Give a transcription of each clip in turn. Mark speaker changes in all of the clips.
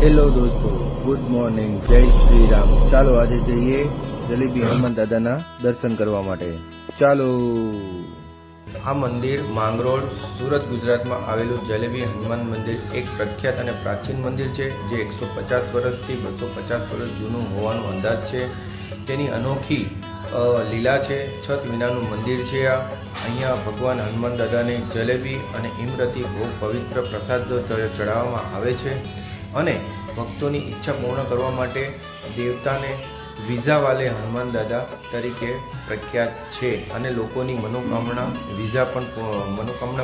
Speaker 1: Hello દોસ્તો, good morning, જય શ્રી રામ। ચાલો આજે જઈએ જલેબી હનુમાન દાદાના દર્શન કરવા માટે। ચાલો। આ મંદિર માંગરોળ, સુરત, ગુજરાતમાં આવેલું જલેબી હનુમાન મંદિર એક પ્રખ્યાત અને પ્રાચીન મંદિર છે, જે 150 વર્ષથી 250 વર્ષ જૂનું હોવાનો અંદાજ છે। તેની અનોખી લીલા છે। છત વિનાનું મંદિર છે। અહીંયા ભગવાન હનુમાન દાદાને જલેબી અને ઇમરતી ભોગ પવિત્ર પ્રસાદ ચડાવવામાં આવે છે અને ભક્તોની ઈચ્છા પૂર્ણ કરવા માટે દેવતાને વિઝાવાલે હનુમાન દાદા તરીકે પ્રખ્યાત છે અને લોકોની મનોકામના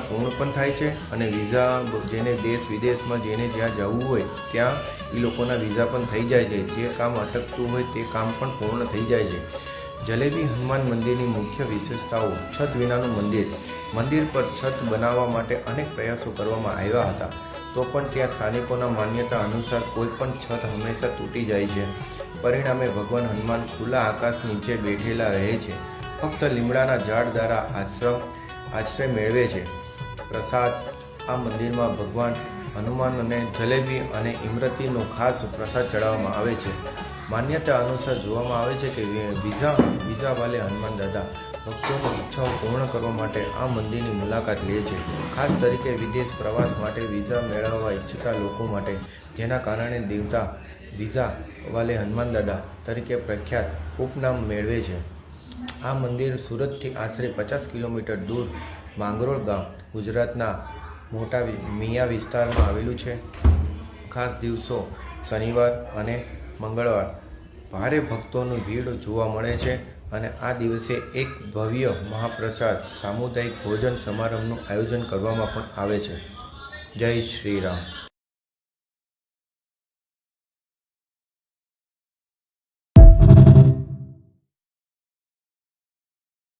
Speaker 1: પૂર્ણ પણ થાય છે અને વિઝા જેને દેશ વિદેશમાં જેને જ્યાં જવું હોય ત્યાં એ લોકોના વિઝા પણ થઈ જાય છે। જે કામ અટકતું હોય તે કામ પણ પૂર્ણ થઈ જાય છે। જલેબી હનુમાન મંદિરની મુખ્ય વિશેષતાઓ। છત વિનાનું મંદિર પર છત બનાવવા માટે અનેક પ્રયાસો કરવામાં આવ્યા હતા, તો પણ ત્યાં સ્થાનિકોના માન્યતા અનુસાર કોઈ પણ છત હંમેશા તૂટી જાય છે। પરિણામે ભગવાન હનુમાન ખુલ્લા આકાશ નીચે બેઠેલા રહે છે। ફક્ત લીમડાના ઝાડ દ્વારા આશ્રય મેળવે છે। પ્રસાદ। આ મંદિરમાં ભગવાન હનુમાનને જલેબી અને ઇમરતીનો ખાસ પ્રસાદ ચડાવવામાં આવે છે। માન્યતા અનુસાર જોવામાં આવે છે કે વિઝાવાલે હનુમાન દાદા ભક્તોની ઈચ્છાઓ પૂર્ણ કરવા માટે આ મંદિરની મુલાકાત લે છે, ખાસ તરીકે વિદેશ પ્રવાસ માટે વિઝા મેળવવા ઈચ્છતા લોકો માટે, જેના કારણે દેવતા વિઝાવાલે હનુમાન દાદા તરીકે પ્રખ્યાત ઉપનામ મેળવે છે। આ મંદિર સુરતથી આશરે 50 કિલોમીટર દૂર માંગરોળ ગામ, ગુજરાતના મોટા મિયા વિસ્તારમાં આવેલું છે। ખાસ દિવસો શનિવાર અને મંગળવાર ભારે ભક્તોની ભીડ જોવા મળે છે અને આ દિવસે એક ભવ્ય મહાપ્રસાદ સામુદાયિક ભોજન સમારંભનું આયોજન કરવામાં પણ આવે છે। જય શ્રી રામ।